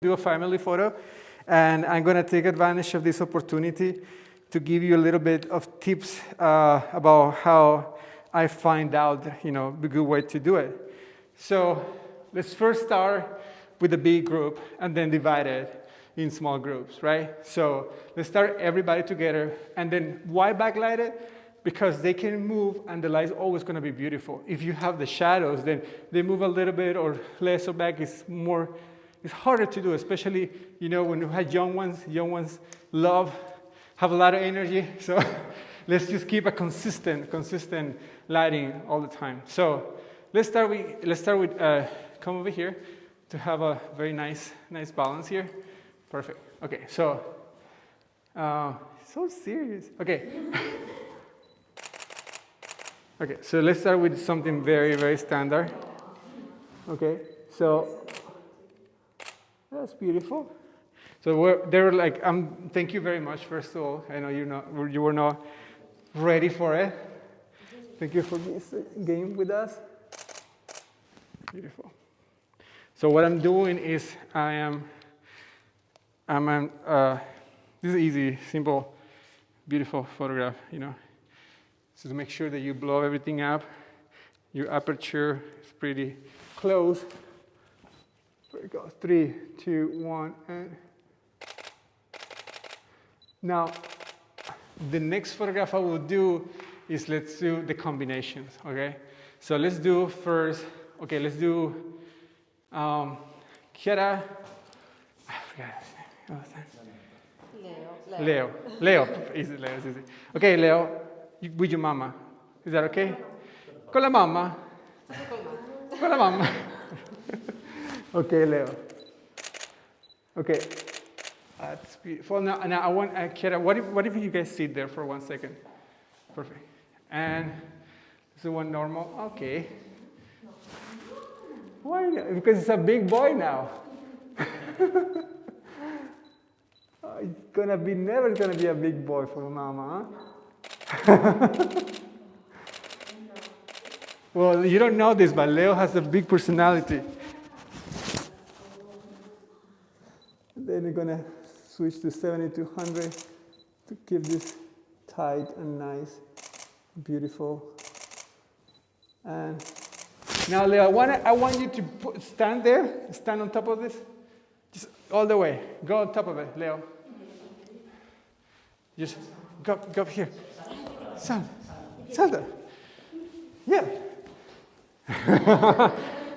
do a family photo, and I'm going to take advantage of this opportunity to give you a little bit of tips about how I find out, the good way to do it. So let's first start with a big group and then divide it in small groups, right? So let's start everybody together, and then why backlight it? Because they can move and the light's always going to be beautiful. If you have the shadows, then they move a little bit or less or back. It's harder to do, especially, when you have young ones have a lot of energy. So let's just keep a consistent lighting all the time. So let's start with come over here to have a very nice balance here. Perfect. Okay, so serious. Okay. Okay, so let's start with something very, very standard. Okay, so that's beautiful. So they're like, thank you very much, first of all. I know you were not ready for it. Thank you for this game with us. Beautiful. So what I'm doing is this is easy, simple, beautiful photograph, So to make sure that you blow everything up, your aperture is pretty close. There we go. 3, 2, 1, and now the next photograph I will do is let's do the combinations. Okay, so let's do first. Okay, let's do Kiara. I forgot his name. Leo. Easy. Okay, Leo. With your mama. Is that okay? Con la mamma? Con la mamma. Okay, Leo. Okay. That's beautiful. Now I want, Kiara, what if you guys sit there for 1 second? Perfect. And this is one normal. Okay. Why? Because it's a big boy now. It's never gonna be a big boy for mama, huh? Well, you don't know this, but Leo has a big personality. And then we're gonna switch to 7200 to keep this tight and nice, beautiful. And now, Leo, I want you to stand on top of this, just all the way. Go on top of it, Leo. Just go up here. Salta. Yeah.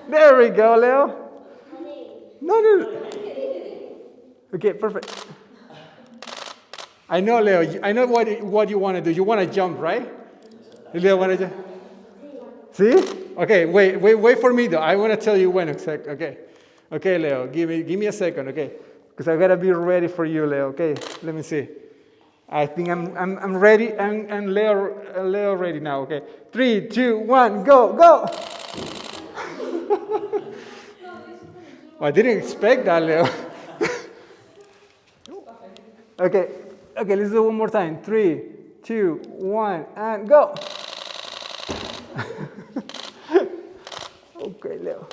There we go, Leo. No. Okay, perfect. I know, Leo. I know what you want to do. You want to jump, right? Leo, want to jump? See? Okay, wait for me though. I want to tell you when exactly. Okay, Leo. Give me a second, okay? Because I gotta be ready for you, Leo. Okay, let me see. I think I'm ready, and Leo ready now. Okay, 3, 2, 1, go! I didn't expect that, Leo. Okay, let's do it one more time. 3, 2, 1, and go. Okay, Leo.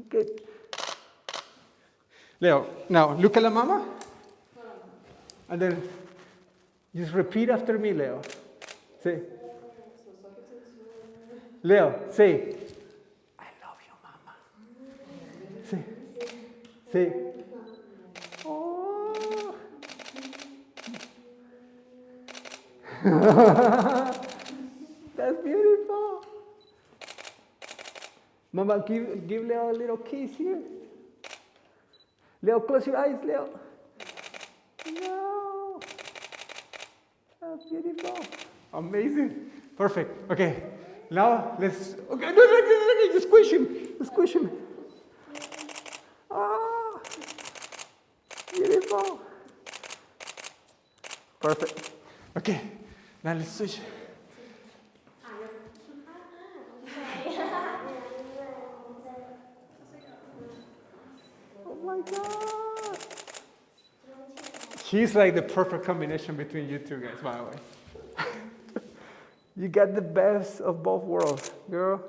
Good. Leo, now look at la mama. And then just repeat after me, Leo. Say. Leo, say. I love you, mama. Say. Oh. That's beautiful. Mama, give Leo a little kiss here. Leo, close your eyes, Leo. No. That's beautiful. Amazing. Perfect. Okay. Now let's. Okay. No. Just squish him. Ah. Beautiful. Perfect. Okay. Now let's switch. Oh my God. She's like the perfect combination between you two guys, by the way. You got the best of both worlds, girl.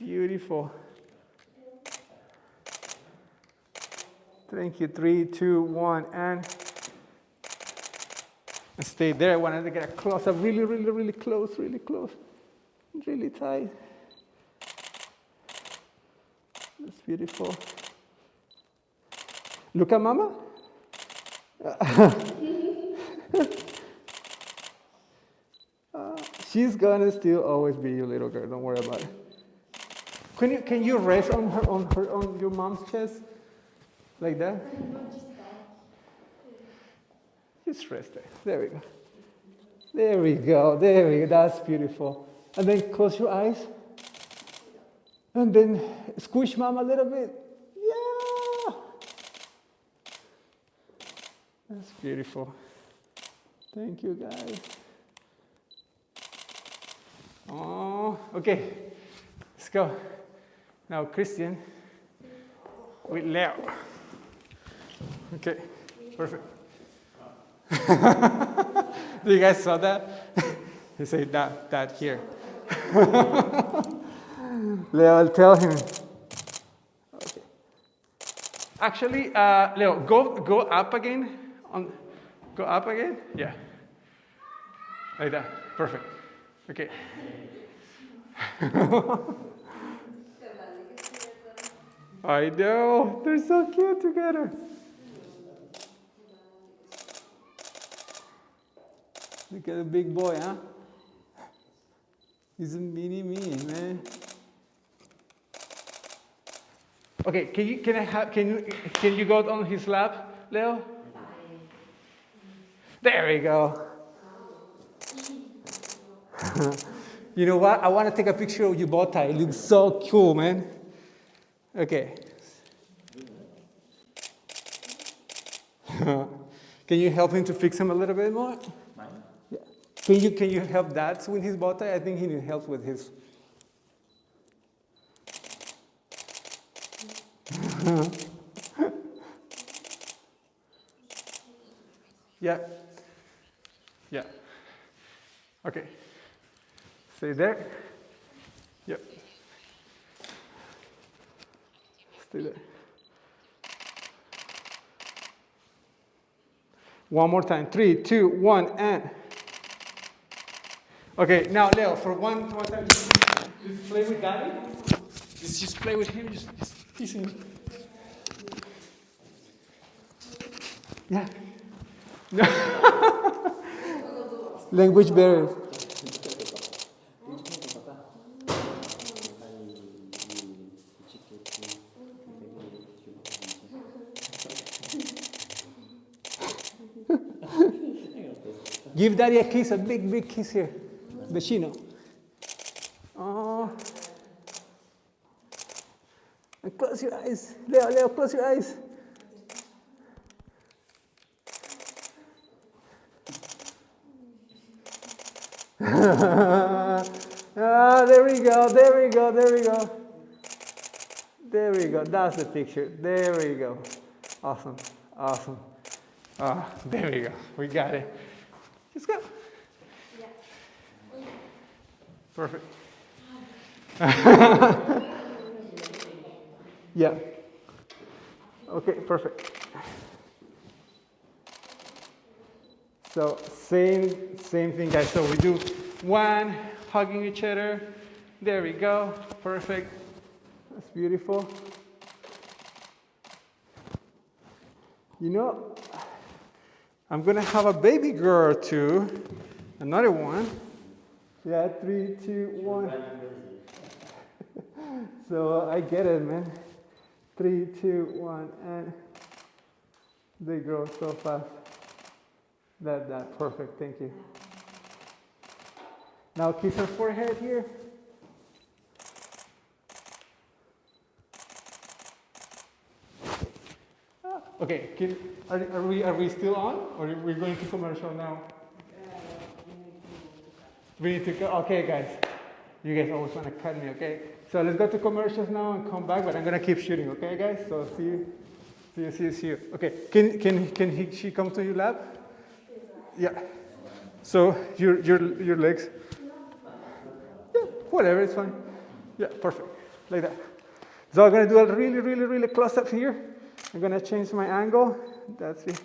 beautiful. Thank you. 3, 2, 1, and stay there. I wanted to get a close up, really, really, really close, really close, really tight. That's beautiful. Look at Mama. She's gonna still always be your little girl. Don't worry about it. Can you rest on your mom's chest like that? Just rest there. There we go. There we go. There we go. That's beautiful. And then close your eyes. And then squish Mom a little bit. Yeah. That's beautiful. Thank you, guys. Oh, okay. Let's go. Now, Christian with Leo. Okay, perfect. You guys saw that? He said that here. Leo, I'll tell him. Okay. Actually, Leo, go up again. Go up again. Yeah. Like that. Perfect. Okay. I know. They're so cute together. Look at the big boy, huh? He's a mini me, man. Okay, can you go on his lap, Leo? There we go. You know what? I want to take a picture of your bow tie. It looks so cool, man. Okay. Can you help him to fix him a little bit more? Mine? Yeah. Can you help Dad with his bow tie? I think he needs help with his. Yeah. Yeah. Okay. Stay there. Yep. Stay there. One more time. 3, 2, 1, and. Okay, now Leo, for one time, just play with Daddy. Just play with him. Just tease him. Yeah. Language barriers. Give Daddy a kiss, a big, big kiss here. Vecino. Oh. And close your eyes. Leo, close your eyes. There we go. There we go. That's the picture. There we go. Awesome. There we go. We got it. Just go. Perfect. Yeah. Okay, perfect. So same thing, guys. So we do one, hugging each other. There we go. Perfect. That's beautiful. You know, I'm gonna have a baby girl too. Another one. Yeah, 3, 2, 1. So I get it, man. 3, 2, 1, and they grow so fast. That perfect. Thank you. Now kiss her forehead here. Okay. Are we still on, or are we going to commercial now? We need to go. Okay, guys. You guys always want to cut me, okay? So let's go to commercials now and come back, but I'm gonna keep shooting, okay, guys? So see you. Okay. Can she come to your lap? Yeah. So your legs. Yeah. Whatever. It's fine. Yeah. Perfect. like that. So I'm gonna do a really close up here. I'm gonna change my angle. That's it.